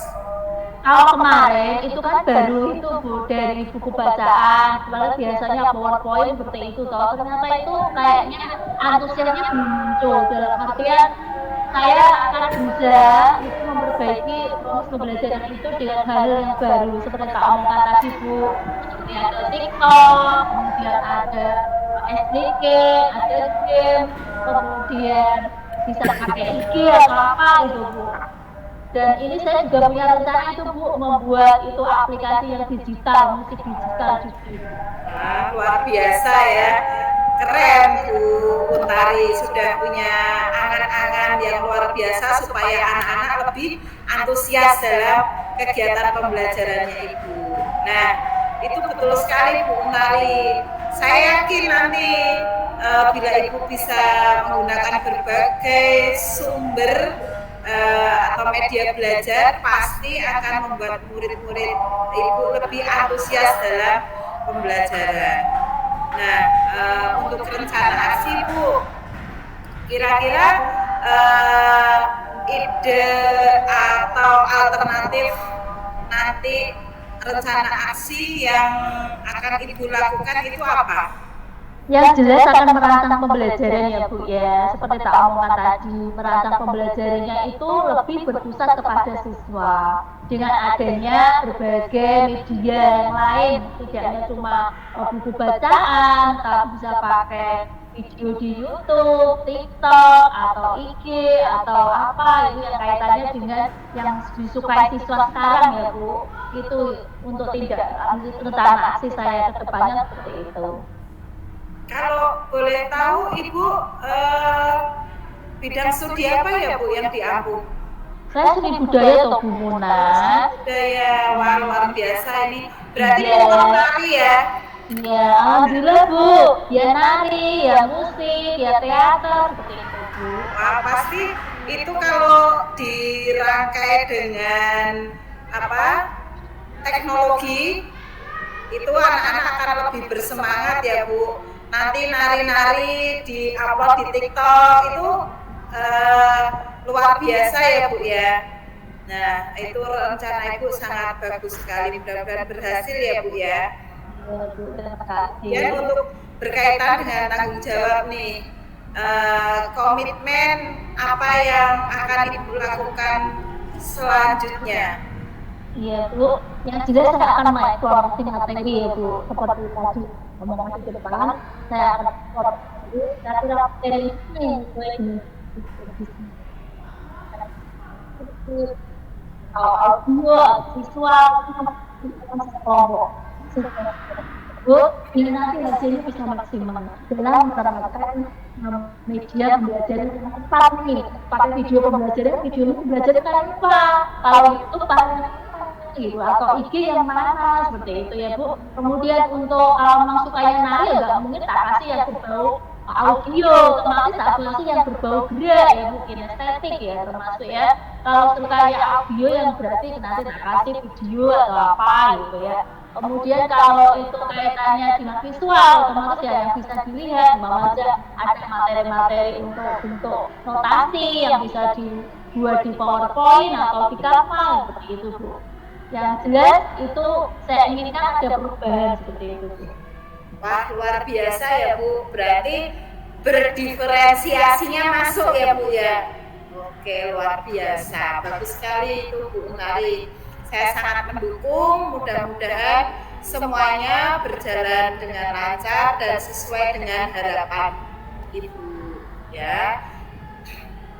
Kalau kemarin itu kan baru itu Bu dari buku bacaan, kemarin biasanya PowerPoint seperti itu toh. Ternyata itu kayaknya antusiasnya belum muncul dalam artian saya akan bisa itu memperbaiki proses pembelajaran itu dengan hal yang baru seperti tak omongkan tadi Bu, seperti ada TikTok, kemudian ada SDK, ada game, kemudian bisa pakai IG atau apa gitu Bu. Dan ini saya juga punya rencana itu Bu, membuat itu aplikasi yang digital, musik digital juga. Nah, luar biasa ya, keren Bu Untari, sudah punya angan-angan yang luar biasa supaya anak-anak lebih antusias dalam kegiatan pembelajarannya Ibu. Nah, itu betul sekali Bu Untari. Saya yakin nanti bila Ibu bisa menggunakan berbagai sumber atau media belajar, pasti akan membuat murid-murid Ibu lebih antusias dalam pembelajaran. Nah, untuk rencana aksi Bu, kira-kira ide atau alternatif nanti rencana aksi yang akan Ibu lakukan itu apa? Yang jelas akan merancang pembelajaran ya Bu ya, seperti tak omongan tadi, merancang pembelajarannya itu lebih berpusat kepada siswa dengan adanya berbagai media yang lain, tidak hanya cuma buku bacaan, tapi bisa pakai video di YouTube, TikTok, atau IG, atau apa itu yang kaitannya dengan yang disukai siswa sekarang ya Bu. Itu untuk tidak rencana aksi saya ke depannya seperti itu. Kalau boleh tahu Ibu bidang studi apa ya Bu yang diampu? Saya seni budaya atau Bu Muna. Budaya, wah luar biasa ini. Berarti Ibu nari ya? Iya, alhamdulillah Bu. Ya nari, ya musik, ya teater seperti itu Bu. Wah pasti itu kalau dirangkai dengan teknologi itu anak-anak akan lebih bersemangat ya Bu. Nanti nari-nari di upload di TikTok itu luar biasa ya Bu ya. Nah itu rencana Ibu sangat bagus sekali, mudah-mudahan berhasil ya Bu ya. Dan untuk berkaitan dengan tanggung jawab nih, komitmen apa yang akan Ibu lakukan selanjutnya? Iya Bu, yang jelas saya akan mengeksplorasi materi ya Bu, seperti tadi ngomong masih ke depan, saya akan ekspor materi ini audio, visual, kelompok. Bu, ini nanti hasilnya bisa maksimal dalam menerapkan media pembelajaran yang tepat nih. Pakai video pembelajaran kan apa? Kalau itu pakai gitu atau IG yang mana seperti itu ya Bu. Kemudian untuk kalau memang sukanya nari ya nggak mungkin tak kasih yang berbau audio, otomatis tak kasih yang berbau gerak ya Bu, kinestetik ya termasuk ya. Kalau sukanya audio yang berarti nanti tak kasih video atau apa gitu ya. Kemudian kalau itu kaitannya dengan visual, otomatis ya yang bisa dilihat, bahwa ada materi-materi untuk bentuk notasi yang bisa dibuat di PowerPoint atau di Canva seperti itu Bu. Yang jelas itu saya inginkan ada perubahan seperti itu Bu. Wah, luar biasa ya Bu, berarti berdiferensiasinya masuk ya Bu ya. Oke, luar biasa, bagus sekali itu Bu Untari. Saya sangat mendukung, mudah-mudahan semuanya berjalan dengan lancar dan sesuai dengan harapan Ibu ya.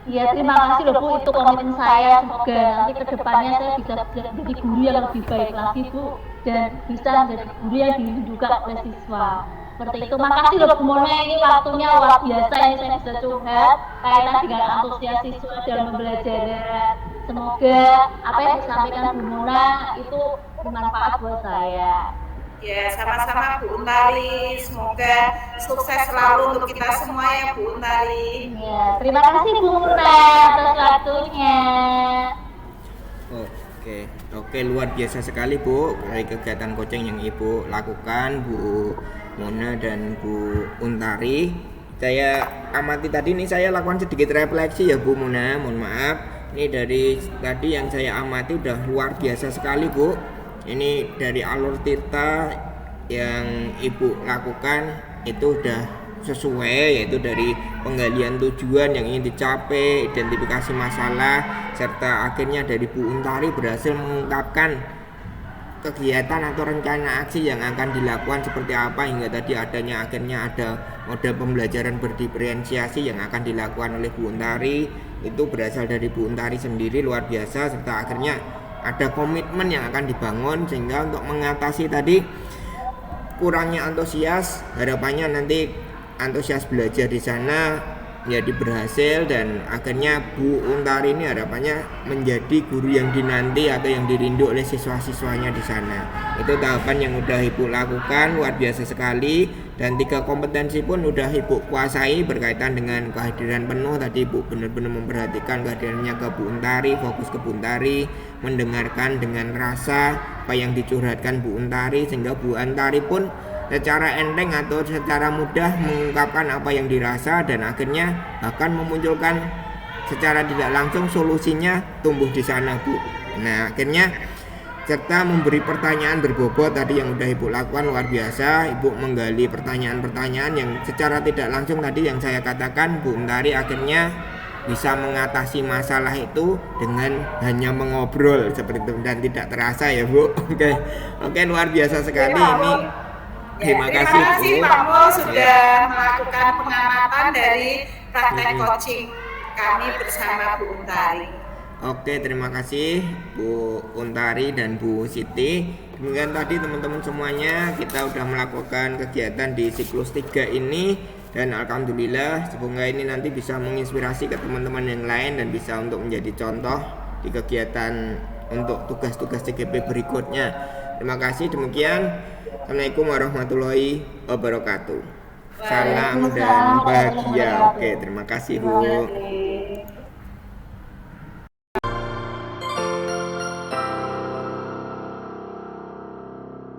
Iya, terima kasih loh Bu, itu komitmen saya. Semoga nanti kedepannya saya bisa menjadi guru yang lebih baik lagi Bu, dan bisa menjadi guru yang dirindukan oleh siswa. Seperti itu. Makasih loh Bu Mona, ini waktunya luar biasa, ini saya bisa curhat kaitan dengan antusias siswa dalam pembelajaran. Semoga apa yang disampaikan Bu Mona itu bermanfaat buat saya. Ya, sama-sama Bu Untari. Semoga sukses selalu untuk kita semua ya Bu Untari. Ya, terima kasih Bu Mona atas waktunya. Oke, luar biasa sekali Bu dari kegiatan coaching yang Ibu lakukan, Bu Mona dan Bu Untari. Saya amati tadi nih, saya lakukan sedikit refleksi ya Bu Mona, mohon maaf. Ini dari tadi yang saya amati udah luar biasa sekali Bu. Ini dari alur Tirta yang Ibu lakukan itu udah sesuai, yaitu dari penggalian tujuan yang ingin dicapai, identifikasi masalah, serta akhirnya dari Bu Untari berhasil mengungkapkan kegiatan atau rencana aksi yang akan dilakukan seperti apa, hingga tadi akhirnya ada model pembelajaran berdiferensiasi yang akan dilakukan oleh Bu Untari. Itu berasal dari Bu Untari sendiri, luar biasa, serta akhirnya ada komitmen yang akan dibangun sehingga untuk mengatasi tadi kurangnya antusias, harapannya nanti antusias belajar di sana menjadi berhasil, dan akhirnya Bu Untari ini harapannya menjadi guru yang dinanti atau yang dirindu oleh siswa-siswanya di sana. Itu tahapan yang udah Ibu lakukan, luar biasa sekali. Dan 3 kompetensi pun udah Ibu kuasai berkaitan dengan kehadiran penuh. Tadi Ibu benar-benar memperhatikan kehadirannya ke Bu Untari, fokus ke Bu Untari, mendengarkan dengan rasa apa yang dicurhatkan Bu Untari, sehingga Bu Untari pun secara enteng atau secara mudah mengungkapkan apa yang dirasa, dan akhirnya bahkan memunculkan secara tidak langsung solusinya tumbuh di sana Bu. Nah, akhirnya serta memberi pertanyaan berbobot tadi yang udah Ibu lakukan, luar biasa. Ibu menggali pertanyaan-pertanyaan yang secara tidak langsung tadi yang saya katakan, Bu Untari akhirnya bisa mengatasi masalah itu dengan hanya mengobrol seperti itu dan tidak terasa ya Bu. Oke, luar biasa sekali ini. Terima kasih Bu. Pak Mo sudah melakukan pengamatan dari praktek coaching kami bersama Bu Untari. Oke, terima kasih Bu Untari dan Bu Siti. Demikian tadi teman-teman semuanya, kita sudah melakukan kegiatan di siklus 3 ini, dan alhamdulillah semoga ini nanti bisa menginspirasi ke teman-teman yang lain dan bisa untuk menjadi contoh di kegiatan untuk tugas-tugas CGP berikutnya. Terima kasih, demikian. Assalamualaikum warahmatullahi wabarakatuh. Salam dan bahagia. Oke, terima kasih Bu.